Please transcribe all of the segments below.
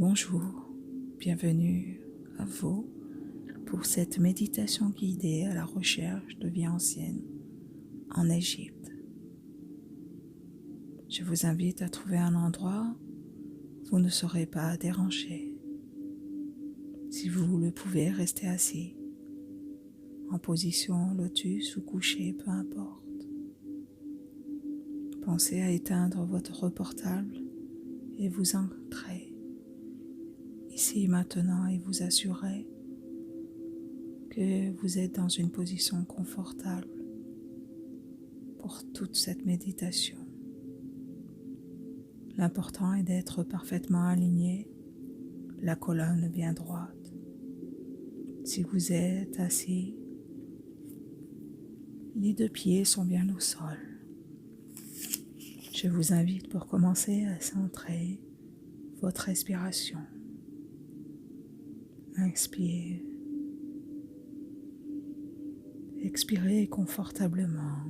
Bonjour, bienvenue à vous pour cette méditation guidée à la recherche de vie ancienne en Égypte. Je vous invite à trouver un endroit où vous ne serez pas dérangé. Si vous le pouvez, restez assis, en position lotus ou couché, peu importe. Pensez à éteindre votre portable et vous ancrer ici maintenant et vous assurer que vous êtes dans une position confortable pour toute cette méditation. L'important est d'être parfaitement aligné, la colonne bien droite. Si vous êtes assis, les deux pieds sont bien au sol. Je vous invite pour commencer à centrer votre respiration. Inspirez. Expirez confortablement.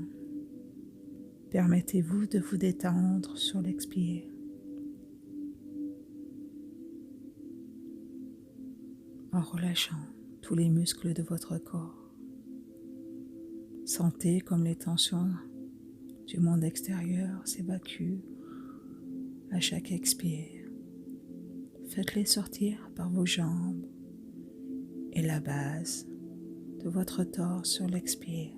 Permettez-vous de vous détendre sur l'expire. En relâchant tous les muscles de votre corps. Sentez comme les tensions du monde extérieur s'évacuent à chaque expire. Faites-les sortir par vos jambes et la base de votre torse sur l'expire.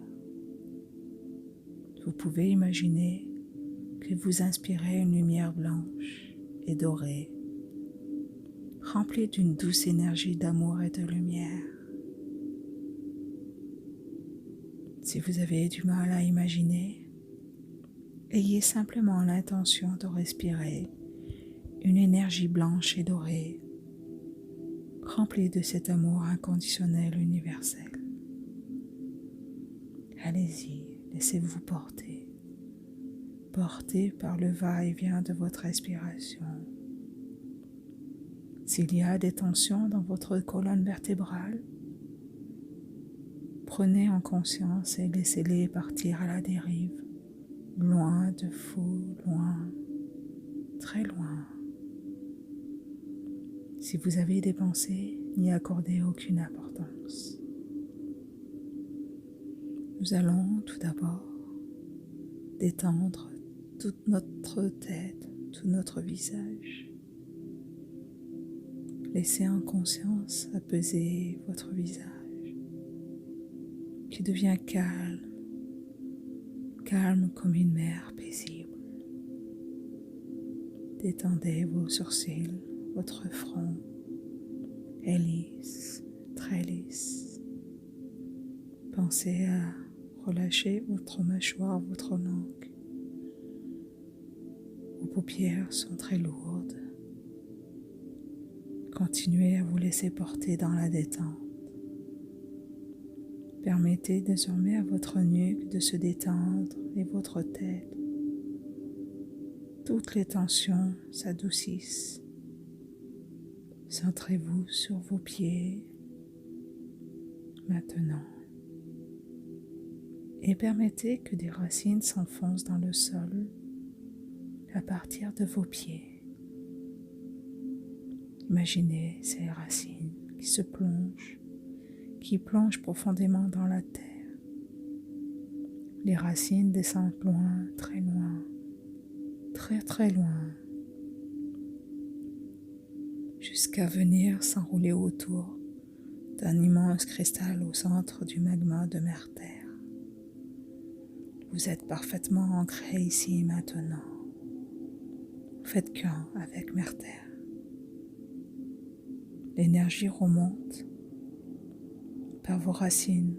Vous pouvez imaginer que vous inspirez une lumière blanche et dorée, remplie d'une douce énergie d'amour et de lumière. Si vous avez du mal à imaginer, ayez simplement l'intention de respirer une énergie blanche et dorée, remplie de cet amour inconditionnel universel. Allez-y, laissez-vous porter, porté par le va-et-vient de votre respiration. S'il y a des tensions dans votre colonne vertébrale, prenez en conscience et laissez-les partir à la dérive, loin de vous, loin, très loin. Si vous avez des pensées, n'y accordez aucune importance. Nous allons tout d'abord détendre toute notre tête, tout notre visage. Laissez en conscience apaiser votre visage, qui devient calme, calme comme une mer paisible. Détendez vos sourcils, votre front est lisse, très lisse. Pensez à relâcher votre mâchoire, votre langue. Vos paupières sont très lourdes. Continuez à vous laisser porter dans la détente. Permettez désormais à votre nuque de se détendre et votre tête. Toutes les tensions s'adoucissent. Centrez-vous sur vos pieds maintenant et permettez que des racines s'enfoncent dans le sol à partir de vos pieds. Imaginez ces racines qui plongent profondément dans la terre. Les racines descendent loin, très loin, très très loin, jusqu'à venir s'enrouler autour d'un immense cristal au centre du magma de mer-terre. Vous êtes parfaitement ancré ici et maintenant. Faites qu'un avec mer-terre. L'énergie remonte par vos racines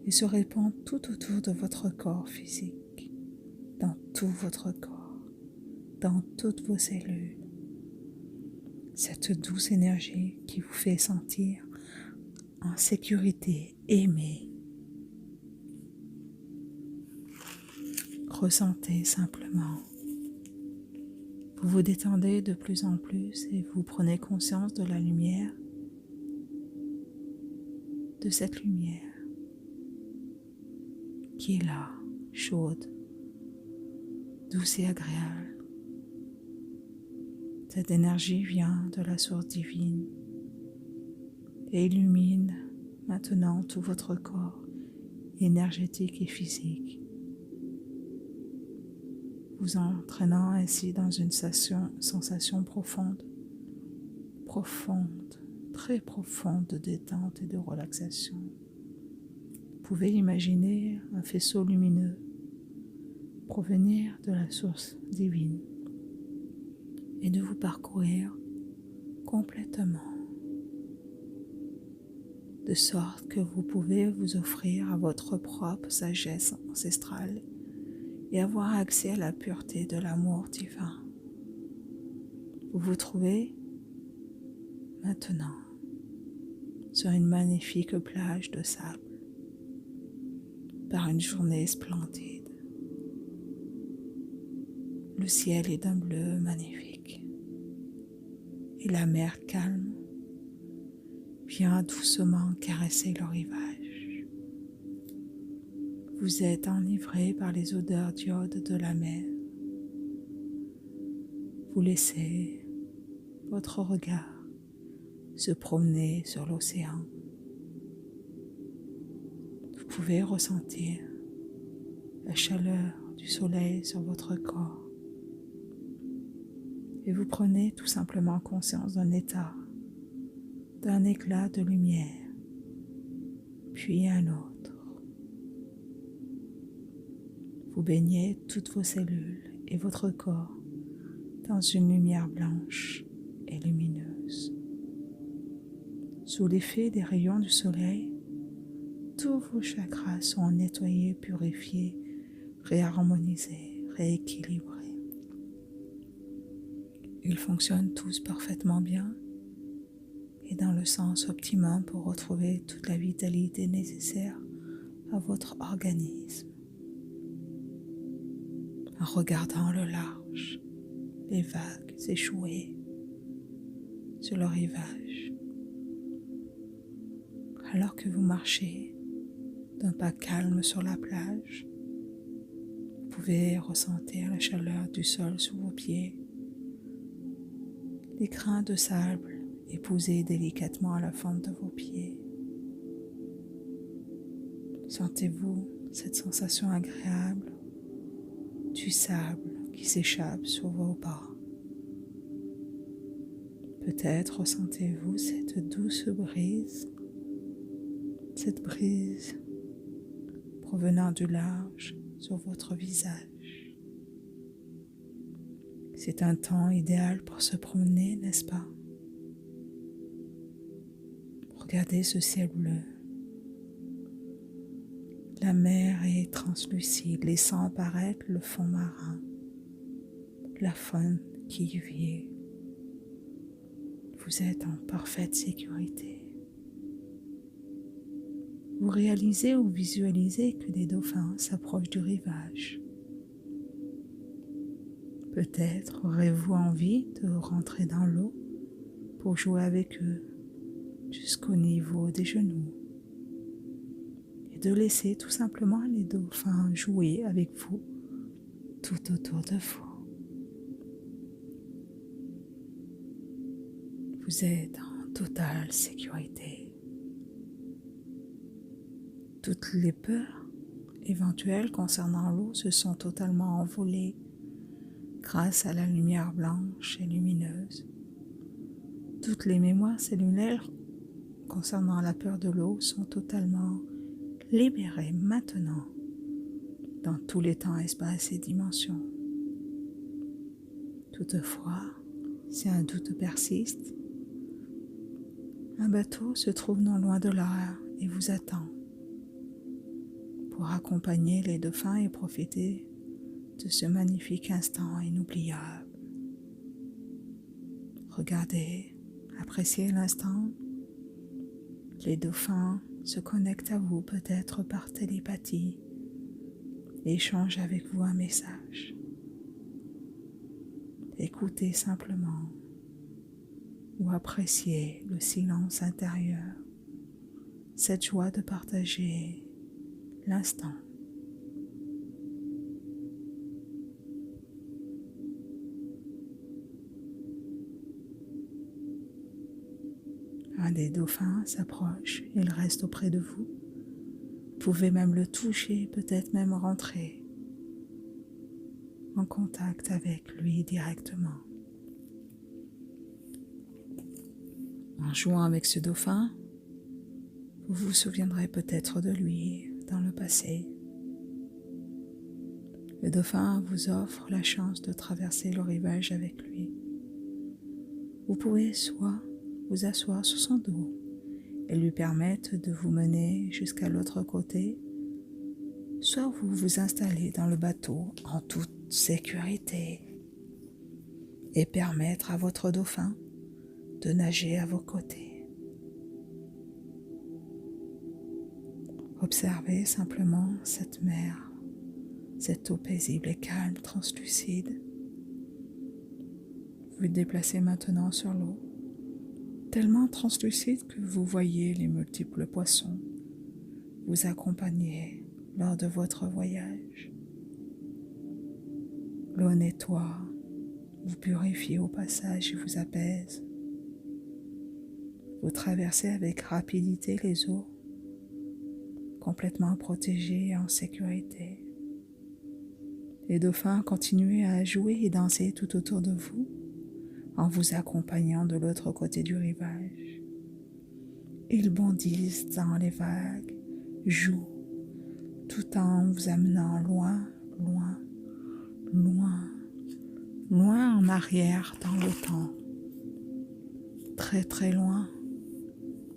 et se répand tout autour de votre corps physique, dans tout votre corps, dans toutes vos cellules. Cette douce énergie qui vous fait sentir en sécurité, aimé. Ressentez simplement. Vous vous détendez de plus en plus et vous prenez conscience de la lumière, de cette lumière qui est là, chaude, douce et agréable. Cette énergie vient de la source divine et illumine maintenant tout votre corps énergétique et physique, vous entraînant ainsi dans une sensation profonde, très profonde de détente et de relaxation. Vous pouvez imaginer un faisceau lumineux provenir de la source divine et de vous parcourir complètement, de sorte que vous pouvez vous offrir à votre propre sagesse ancestrale et avoir accès à la pureté de l'amour divin. Vous vous trouvez maintenant sur une magnifique plage de sable par une journée splendide. Le ciel est d'un bleu magnifique et la mer calme vient doucement caresser le rivage. Vous êtes enivré par les odeurs d'iode de la mer. Vous laissez votre regard se promener sur l'océan. Vous pouvez ressentir la chaleur du soleil sur votre corps et vous prenez tout simplement conscience d'un état, d'un éclat de lumière, puis un autre. Vous baignez toutes vos cellules et votre corps dans une lumière blanche et lumineuse. Sous l'effet des rayons du soleil, tous vos chakras sont nettoyés, purifiés, réharmonisés, rééquilibrés. Ils fonctionnent tous parfaitement bien et dans le sens optimum pour retrouver toute la vitalité nécessaire à votre organisme. En regardant le large, les vagues échouées sur le rivage, alors que vous marchez d'un pas calme sur la plage, vous pouvez ressentir la chaleur du sol sous vos pieds, les grains de sable épouser délicatement la forme de vos pieds. Sentez-vous cette sensation agréable du sable qui s'échappe sur vos pas. Peut-être ressentez-vous cette douce brise, provenant du large sur votre visage. C'est un temps idéal pour se promener, n'est-ce pas? Regardez ce ciel bleu. La mer est translucide, laissant apparaître le fond marin, la faune qui y vit. Vous êtes en parfaite sécurité. Vous réalisez ou visualisez que des dauphins s'approchent du rivage. Peut-être aurez-vous envie de rentrer dans l'eau pour jouer avec eux jusqu'au niveau des genoux et de laisser tout simplement les dauphins jouer avec vous tout autour de vous. Vous êtes en totale sécurité. Toutes les peurs éventuelles concernant l'eau se sont totalement envolées grâce à la lumière blanche et lumineuse. Toutes les mémoires cellulaires concernant la peur de l'eau sont totalement libérées maintenant dans tous les temps, espaces et dimensions. Toutefois, si un doute persiste, un bateau se trouve non loin de là et vous attend pour accompagner les dauphins et profiter de ce magnifique instant inoubliable. Regardez, appréciez l'instant. Les dauphins se connectent à vous peut-être par télépathie et échangent avec vous un message. Écoutez simplement ou appréciez le silence intérieur, cette joie de partager l'instant. Un des dauphins s'approche, il reste auprès de vous. Vous pouvez même le toucher, peut-être même rentrer en contact avec lui directement. En jouant avec ce dauphin, vous vous souviendrez peut-être de lui dans le passé. Le dauphin vous offre la chance de traverser le rivage avec lui. Vous pouvez soit vous asseoir sur son dos et lui permettre de vous mener jusqu'à l'autre côté, soit vous vous installer dans le bateau en toute sécurité et permettre à votre dauphin de nager à vos côtés. Observez simplement cette mer, cette eau paisible et calme, translucide. Vous vous déplacez maintenant sur l'eau, tellement translucide que vous voyez les multiples poissons vous accompagner lors de votre voyage. L'eau nettoie, vous purifie au passage et vous apaise. Vous traversez avec rapidité les eaux, complètement protégés et en sécurité. Les dauphins continuent à jouer et danser tout autour de vous en vous accompagnant de l'autre côté du rivage. Ils bondissent dans les vagues, jouent, tout en vous amenant loin, loin, loin, loin en arrière dans le temps, très très loin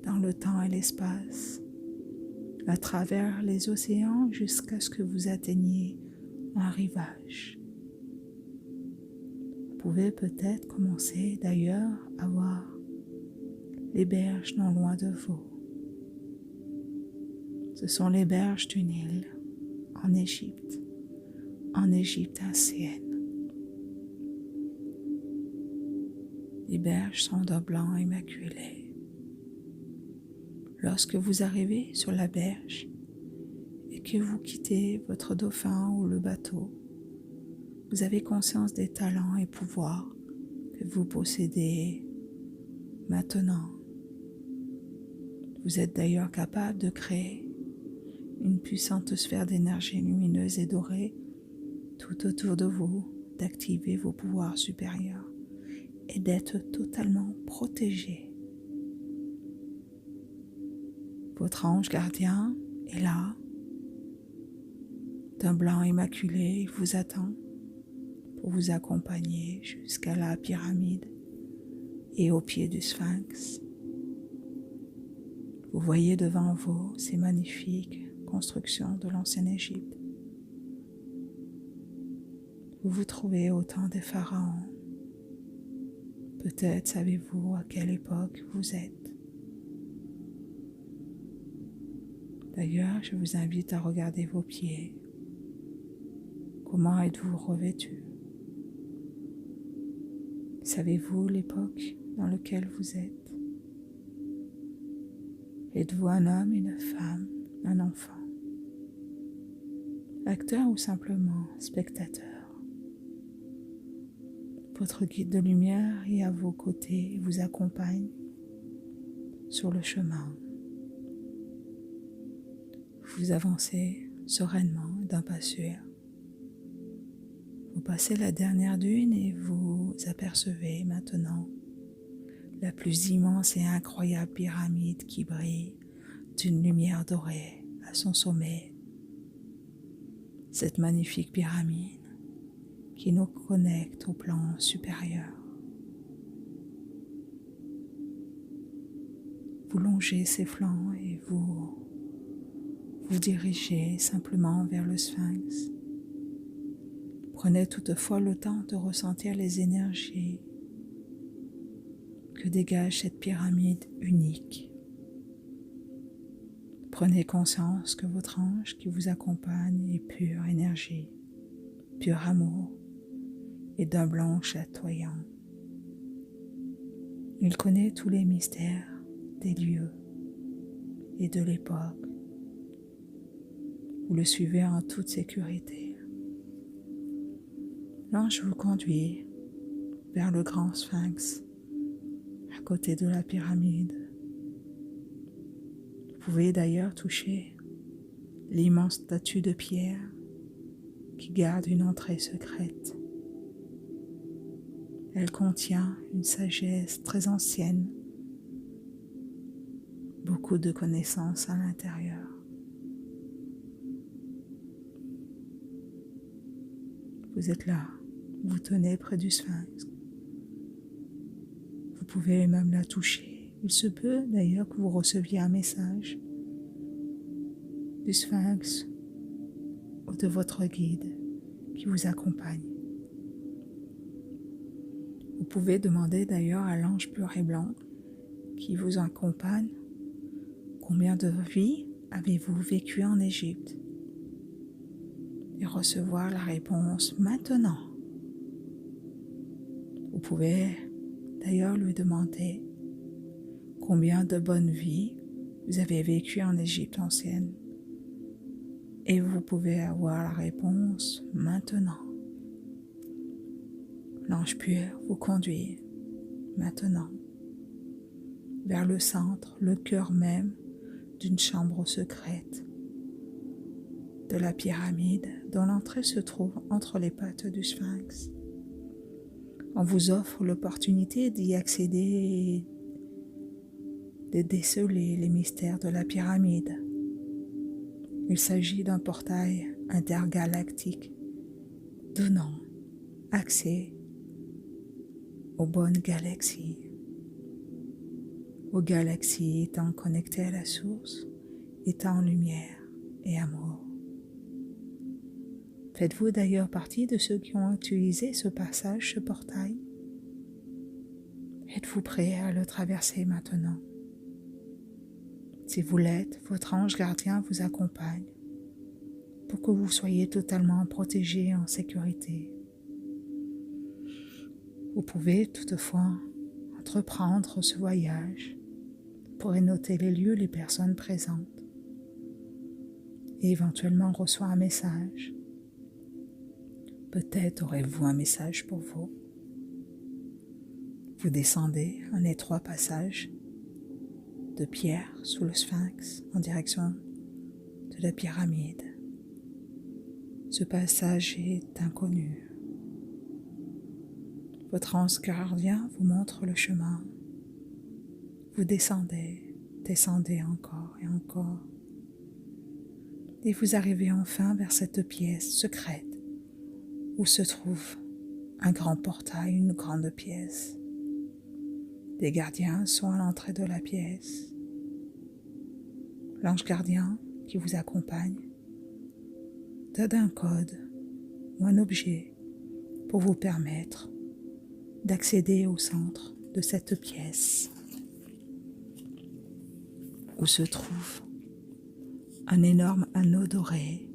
dans le temps et l'espace, à travers les océans jusqu'à ce que vous atteigniez un rivage. Vous pouvez peut-être commencer d'ailleurs à voir les berges non loin de vous. Ce sont les berges du Nil en Égypte ancienne. Les berges sont d'un blanc immaculé. Lorsque vous arrivez sur la berge et que vous quittez votre dauphin ou le bateau, vous avez conscience des talents et pouvoirs que vous possédez maintenant. Vous êtes d'ailleurs capable de créer une puissante sphère d'énergie lumineuse et dorée tout autour de vous, d'activer vos pouvoirs supérieurs et d'être totalement protégé. Votre ange gardien est là, d'un blanc immaculé, il vous attend pour vous accompagner jusqu'à la pyramide et au pied du sphinx. Vous voyez devant vous ces magnifiques constructions de l'ancienne Égypte. Vous vous trouvez au temps des pharaons. Peut-être savez-vous à quelle époque vous êtes. D'ailleurs, je vous invite à regarder vos pieds. Comment êtes-vous revêtu? Savez-vous l'époque dans laquelle vous êtes? Êtes-vous un homme, une femme, un enfant? Acteur ou simplement spectateur? Votre guide de lumière est à vos côtés et vous accompagne sur le chemin. Vous avancez sereinement d'un pas sûr. Vous passez la dernière dune et vous apercevez maintenant la plus immense et incroyable pyramide qui brille d'une lumière dorée à son sommet. Cette magnifique pyramide qui nous connecte au plan supérieur. Vous longez ses flancs et vous dirigez simplement vers le sphinx. Prenez toutefois le temps de ressentir les énergies que dégage cette pyramide unique. Prenez conscience que votre ange qui vous accompagne est pure énergie, pur amour et d'un blanc chatoyant. Il connaît tous les mystères des lieux et de l'époque. Vous le suivez en toute sécurité. L'ange vous conduit vers le grand sphinx à côté de la pyramide. pouvez d'ailleurs toucher l'immense statue de pierre qui garde une entrée secrète. Elle contient une sagesse très ancienne, beaucoup de connaissances à l'intérieur. Vous êtes là, vous tenez près du sphinx. Vous pouvez même la toucher. Il se peut d'ailleurs que vous receviez un message du sphinx ou de votre guide qui vous accompagne. Vous pouvez demander d'ailleurs à l'ange pur et blanc qui vous accompagne combien de vies avez-vous vécu en Égypte et recevoir la réponse maintenant. Vous pouvez d'ailleurs lui demander combien de bonnes vies vous avez vécues en Égypte ancienne et vous pouvez avoir la réponse maintenant. L'ange pur vous conduit maintenant vers le centre, le cœur même d'une chambre secrète de la pyramide dont l'entrée se trouve entre les pattes du sphinx. On vous offre l'opportunité d'y accéder et de déceler les mystères de la pyramide. Il s'agit d'un portail intergalactique donnant accès aux bonnes galaxies, aux galaxies étant connectées à la source, étant lumière et amour. Faites-vous d'ailleurs partie de ceux qui ont utilisé ce passage, ce portail? Êtes-vous prêt à le traverser maintenant? Si vous l'êtes, votre ange gardien vous accompagne pour que vous soyez totalement protégé et en sécurité. Vous pouvez toutefois entreprendre ce voyage pour noter les lieux, les personnes présentes et éventuellement recevoir un message. Peut-être aurez-vous un message pour vous. Vous descendez un étroit passage de pierre sous le sphinx en direction de la pyramide. Ce passage est inconnu. Votre ange gardien vous montre le chemin. Vous descendez encore et encore. Et vous arrivez enfin vers cette pièce secrète où se trouve un grand portail, une grande pièce. Des gardiens sont à l'entrée de la pièce. L'ange gardien qui vous accompagne donne un code ou un objet pour vous permettre d'accéder au centre de cette pièce où se trouve un énorme anneau doré.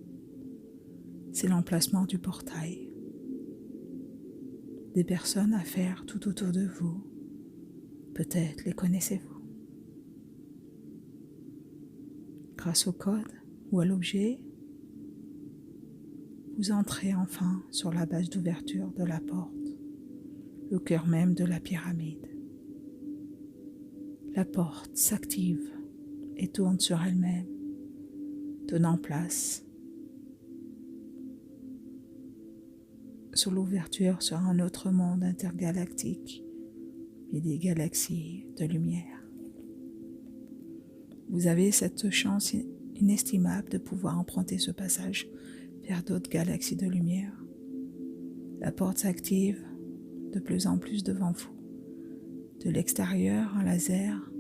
C'est l'emplacement du portail. Des personnes à faire tout autour de vous. Peut-être les connaissez-vous. Grâce au code ou à l'objet, vous entrez enfin sur la base d'ouverture de la porte, le cœur même de la pyramide. La porte s'active et tourne sur elle-même, donnant place sur l'ouverture sur un autre monde intergalactique et des galaxies de lumière. Vous avez cette chance inestimable de pouvoir emprunter ce passage vers d'autres galaxies de lumière. La porte s'active de plus en plus devant vous. De l'extérieur, un laser,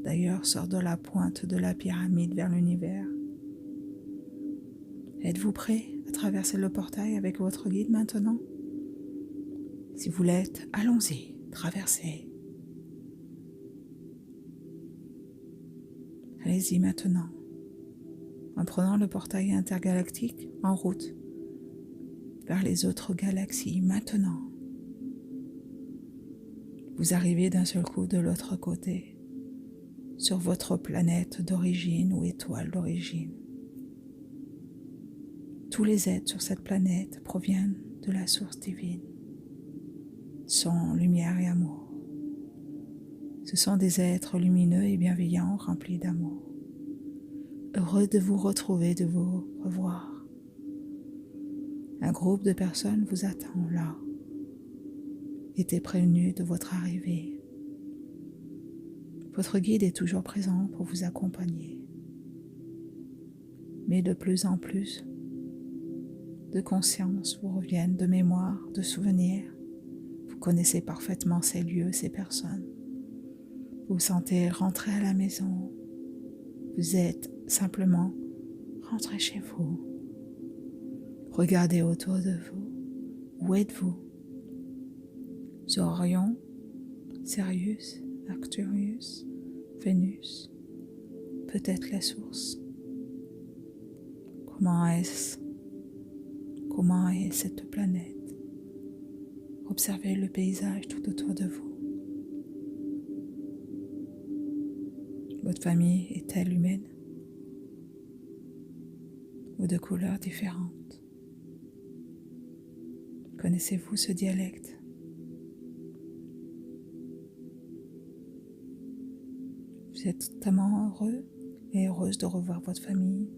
d'ailleurs, sort de la pointe de la pyramide vers l'univers. Êtes-vous prêt à traverser le portail avec votre guide maintenant? Si vous l'êtes, allons-y, traversez. Allez-y maintenant, en prenant le portail intergalactique en route vers les autres galaxies maintenant. Vous arrivez d'un seul coup de l'autre côté, sur votre planète d'origine ou étoile d'origine. Tous les êtres sur cette planète proviennent de la source divine, son lumière et amour. Ce sont des êtres lumineux et bienveillants remplis d'amour. heureux de vous retrouver, de vous revoir. Un groupe de personnes vous attend là. Était prévenu de votre arrivée. Votre guide est toujours présent pour vous accompagner. Mais de plus en plus de conscience vous reviennent, de mémoire, de souvenirs. Vous connaissez parfaitement ces lieux, ces personnes. Vous vous sentez rentrer à la maison. Vous êtes simplement rentré chez vous. Regardez autour de vous. Où êtes-vous? Sur Orion, Sirius, Arcturus, Vénus, peut-être la source. Comment est-ce? Comment est cette planète? Observez le paysage tout autour de vous. Votre famille est-elle humaine ou de couleurs différentes? Connaissez-vous ce dialecte? Vous êtes tellement heureux et heureuse de revoir votre famille.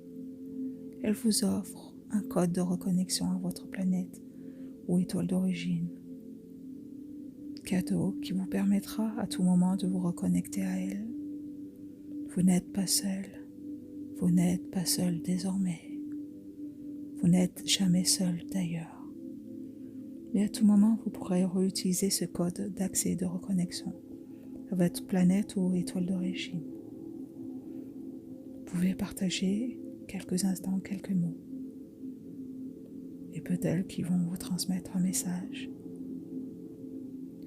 Elle vous offre un code de reconnexion à votre planète ou étoile d'origine. Cadeau qui vous permettra à tout moment de vous reconnecter à elle. Vous n'êtes pas seul. Vous n'êtes pas seul désormais. Vous n'êtes jamais seul d'ailleurs. Mais à tout moment, vous pourrez réutiliser ce code d'accès de reconnexion à votre planète ou étoile d'origine. Vous pouvez partager quelques instants, quelques mots. Et peut-être qu'ils vont vous transmettre un message.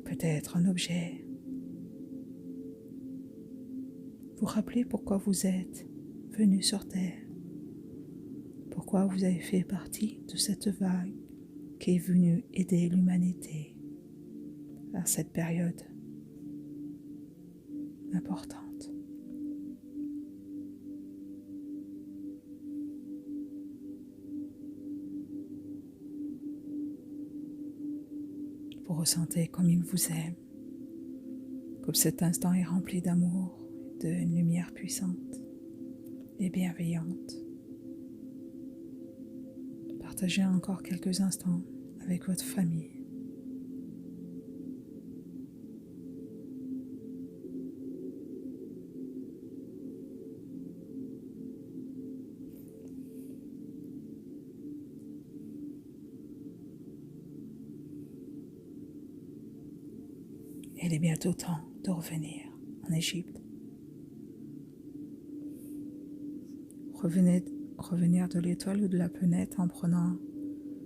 Peut-être un objet. Vous rappelez pourquoi vous êtes venu sur Terre. Pourquoi vous avez fait partie de cette vague qui est venue aider l'humanité à cette période importante. Vous ressentez comme il vous aime, comme cet instant est rempli d'amour, d'une lumière puissante et bienveillante. Partagez encore quelques instants avec votre famille. Il est bientôt temps de revenir en Égypte. Revenir de l'étoile ou de la planète en prenant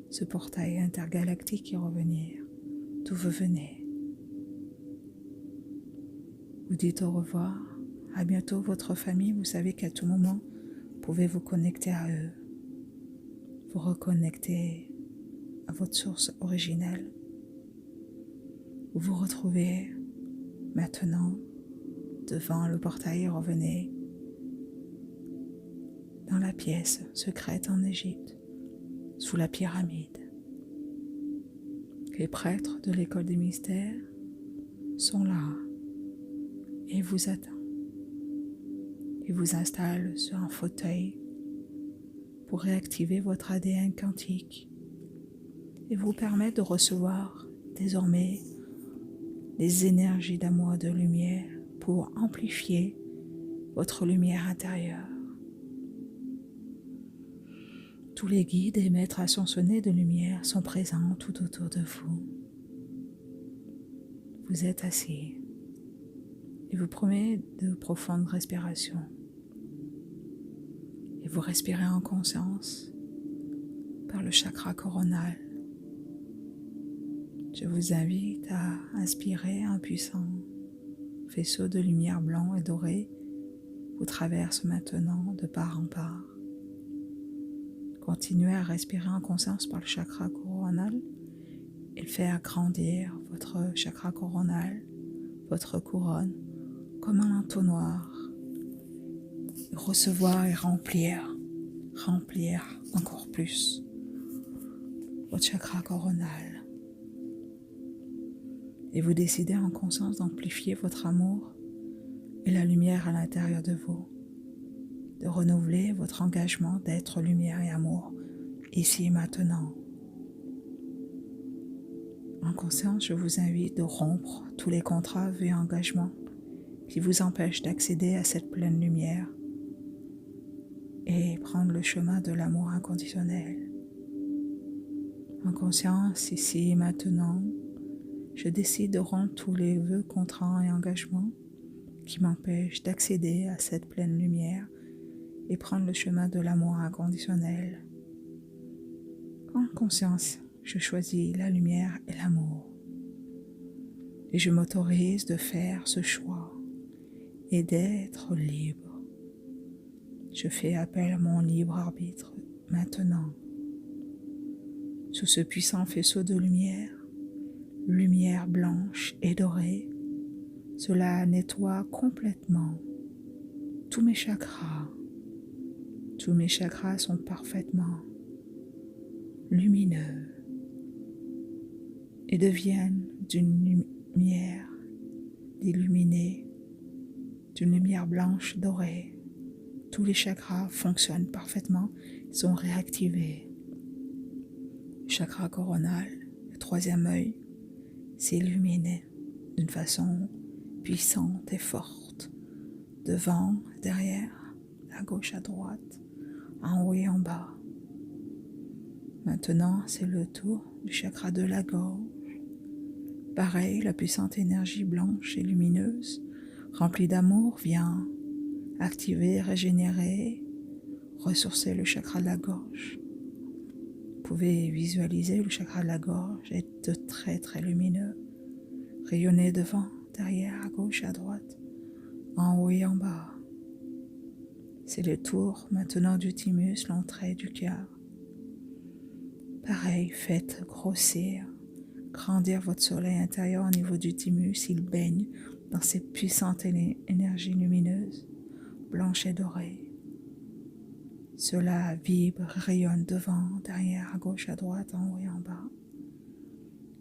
ce portail intergalactique et revenir d'où vous venez. Vous dites au revoir, à bientôt votre famille, vous savez qu'à tout moment, vous pouvez vous connecter à eux, vous reconnecter à votre source originelle. Vous vous retrouvez maintenant devant le portail et revenez dans la pièce secrète en Égypte, sous la pyramide. Les prêtres de l'école des mystères sont là et vous attendent. Ils vous installent sur un fauteuil pour réactiver votre ADN quantique et vous permettre de recevoir désormais des énergies d'amour et de lumière pour amplifier votre lumière intérieure. Tous les guides et maîtres ascensionnés de lumière sont présents tout autour de vous. Vous êtes assis et vous prenez de profondes respirations. Et vous respirez en conscience par le chakra coronal. Je vous invite à inspirer un puissant faisceau de lumière blanc et doré vous traverse maintenant de part en part. Continuez à respirer en conscience par le chakra coronal et faire grandir votre chakra coronal, votre couronne, comme un entonnoir. Recevoir et remplir encore plus votre chakra coronal. Et vous décidez en conscience d'amplifier votre amour et la lumière à l'intérieur de vous. de renouveler votre engagement d'être lumière et amour, ici et maintenant. En conscience, je vous invite de rompre tous les contrats et engagements qui vous empêchent d'accéder à cette pleine lumière et prendre le chemin de l'amour inconditionnel. En conscience, ici et maintenant, je décide de rompre tous les vœux, contrats et engagements qui m'empêchent d'accéder à cette pleine lumière et prendre le chemin de l'amour inconditionnel. En conscience, je choisis la lumière et l'amour. Et je m'autorise de faire ce choix et d'être libre. Je fais appel à mon libre arbitre maintenant. Sous ce puissant faisceau de lumière, lumière blanche et dorée, cela nettoie complètement tous mes chakras. Tous mes chakras sont parfaitement lumineux et deviennent d'une lumière illuminée, d'une lumière blanche dorée. Tous les chakras fonctionnent parfaitement, sont réactivés. Le chakra coronal, le troisième œil, s'illumine d'une façon puissante et forte, devant, derrière, à gauche, à droite, en haut et en bas. Maintenant, c'est le tour du chakra de la gorge. Pareil, la puissante énergie blanche et lumineuse, remplie d'amour, vient activer, régénérer, ressourcer le chakra de la gorge. Vous pouvez visualiser le chakra de la gorge est très très lumineux, rayonner devant, derrière, à gauche, à droite, en haut et en bas. C'est le tour maintenant du thymus, l'entrée du cœur. Pareil, faites grossir, grandir votre soleil intérieur au niveau du thymus. Il baigne dans cette puissante énergie lumineuse, blanche et dorée. Cela vibre, rayonne devant, derrière, à gauche, à droite, en haut et en bas.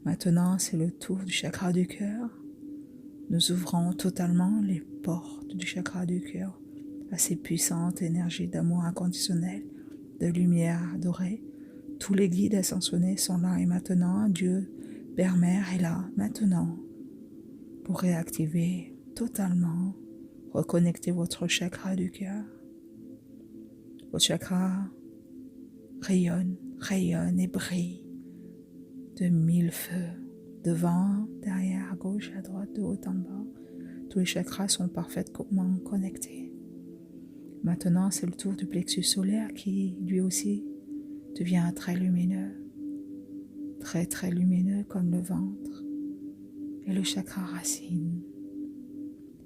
Maintenant, c'est le tour du chakra du cœur. Nous ouvrons totalement les portes du chakra du cœur à ces puissantes énergies d'amour inconditionnel, de lumière dorée. Tous les guides ascensionnés sont là et maintenant, Dieu, Père, Mère est là maintenant pour réactiver totalement, reconnecter votre chakra du cœur. Votre chakra rayonne et brille de 1000 feux, devant, derrière, à gauche, à droite, de haut en bas. Tous les chakras sont parfaitement connectés. Maintenant, c'est le tour du plexus solaire qui, lui aussi, devient très lumineux, très très lumineux comme le ventre. Et le chakra racine,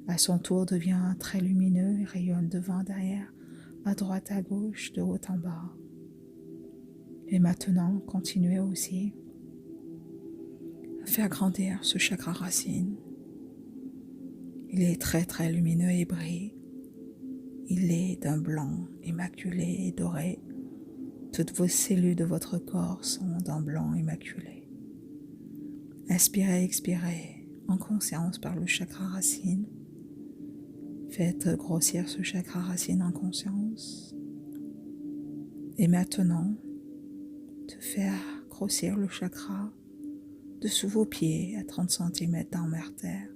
à son tour, devient très lumineux et rayonne devant, derrière, à droite, à gauche, de haut en bas. Et maintenant, continuez aussi à faire grandir ce chakra racine. Il est très très lumineux et brille. Il est d'un blanc immaculé et doré. Toutes vos cellules de votre corps sont d'un blanc immaculé. Inspirez, expirez en conscience par le chakra racine. Faites grossir ce chakra racine en conscience. Et maintenant, de faire grossir le chakra dessous vos pieds à 30 cm dans mer terre.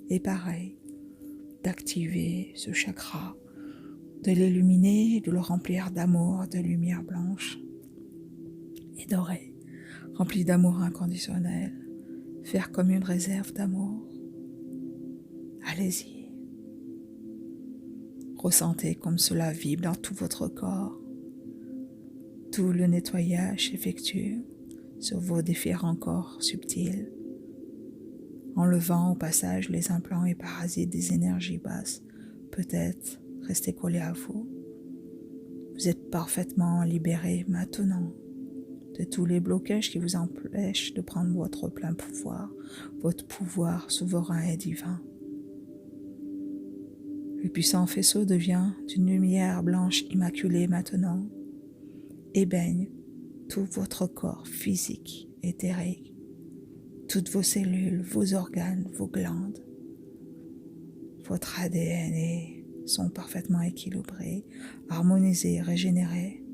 Et pareil, d'activer ce chakra, de l'illuminer, de le remplir d'amour, de lumière blanche et dorée, rempli d'amour inconditionnel, faire comme une réserve d'amour. Allez-y. Ressentez comme cela vibre dans tout votre corps. Tout le nettoyage s'effectue sur vos différents corps subtils, enlevant au passage les implants et parasites des énergies basses, peut-être rester collés à vous. Vous êtes parfaitement libéré maintenant de tous les blocages qui vous empêchent de prendre votre plein pouvoir, votre pouvoir souverain et divin. Le puissant faisceau devient d'une lumière blanche immaculée maintenant et baigne tout votre corps physique, éthérique, toutes vos cellules, vos organes, vos glandes. Votre ADN est sont parfaitement équilibrés, harmonisés, régénérés.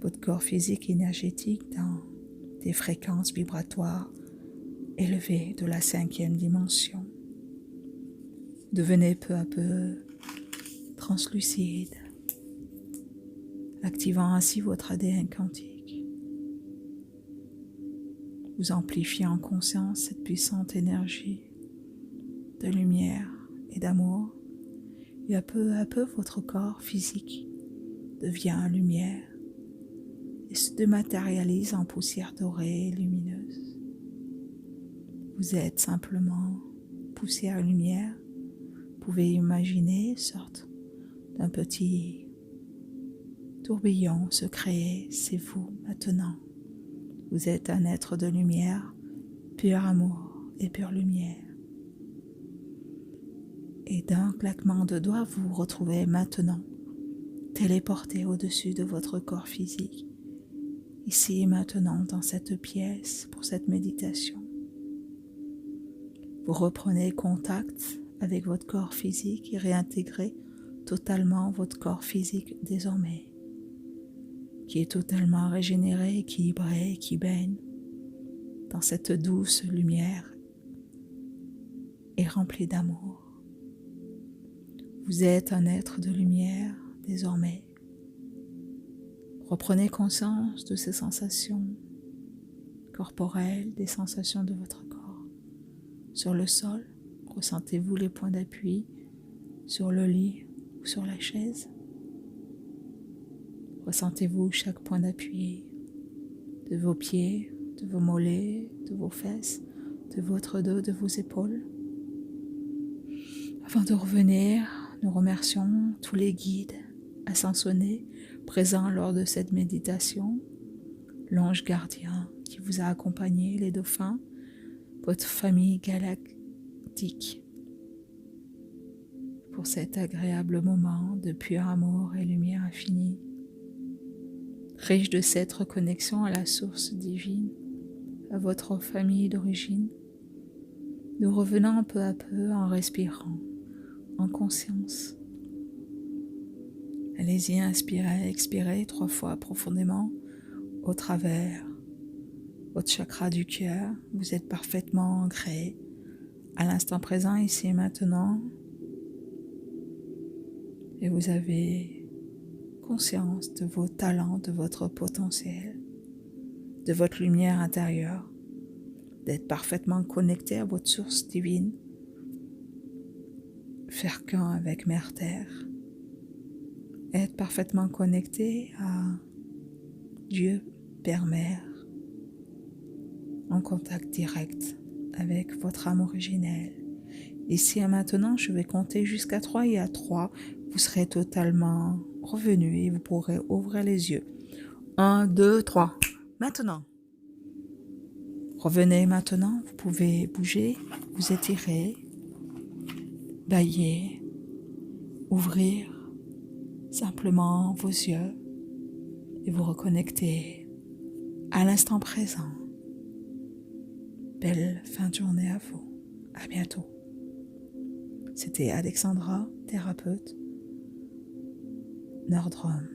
Votre corps physique et énergétique dans des fréquences vibratoires élevées de la 5e dimension. Devenez peu à peu translucide, activant ainsi votre ADN quantique. Vous amplifiez en conscience cette puissante énergie de lumière et d'amour, et à peu, votre corps physique devient lumière et se dématérialise en poussière dorée et lumineuse. Vous êtes simplement poussière et lumière. Vous pouvez imaginer une sorte d'un petit tourbillon se créer, c'est vous maintenant. Vous êtes un être de lumière, pur amour et pure lumière. Et d'un claquement de doigts, vous vous retrouvez maintenant téléporté au-dessus de votre corps physique, ici et maintenant dans cette pièce pour cette méditation. Vous reprenez contact avec votre corps physique et réintégrez totalement votre corps physique désormais, qui est totalement régénéré, équilibré, qui baigne dans cette douce lumière et rempli d'amour. Vous êtes un être de lumière désormais. Reprenez conscience de ces sensations corporelles, des sensations de votre corps. Sur le sol, ressentez-vous les points d'appui sur le lit ou sur la chaise? Ressentez-vous chaque point d'appui de vos pieds, de vos mollets, de vos fesses, de votre dos, de vos épaules? Avant de revenir, nous remercions tous les guides ascensionnés présents lors de cette méditation, l'ange gardien qui vous a accompagné, les dauphins, votre famille galactique, pour cet agréable moment de pur amour et lumière infinie, riche de cette reconnexion à la source divine, à votre famille d'origine. Nous revenons peu à peu en respirant, en conscience. Allez-y, inspirez, expirez 3 fois profondément au travers votre chakra du cœur. Vous êtes parfaitement ancré à l'instant présent, ici et maintenant. Et vous avez conscience de vos talents, de votre potentiel, de votre lumière intérieure, d'être parfaitement connecté à votre source divine, faire qu'un avec Mère Terre, être parfaitement connecté à Dieu, Père, Mère, en contact direct avec votre âme originelle. Ici et maintenant, je vais compter jusqu'à 3 et à 3, vous serez totalement revenu et vous pourrez ouvrir les yeux. 1, 2, 3. Maintenant. Revenez maintenant, vous pouvez bouger, vous étirer, bâiller, ouvrir simplement vos yeux et vous reconnecter à l'instant présent. Belle fin de journée à vous. À bientôt. C'était Alexandra, thérapeute, Nordrum.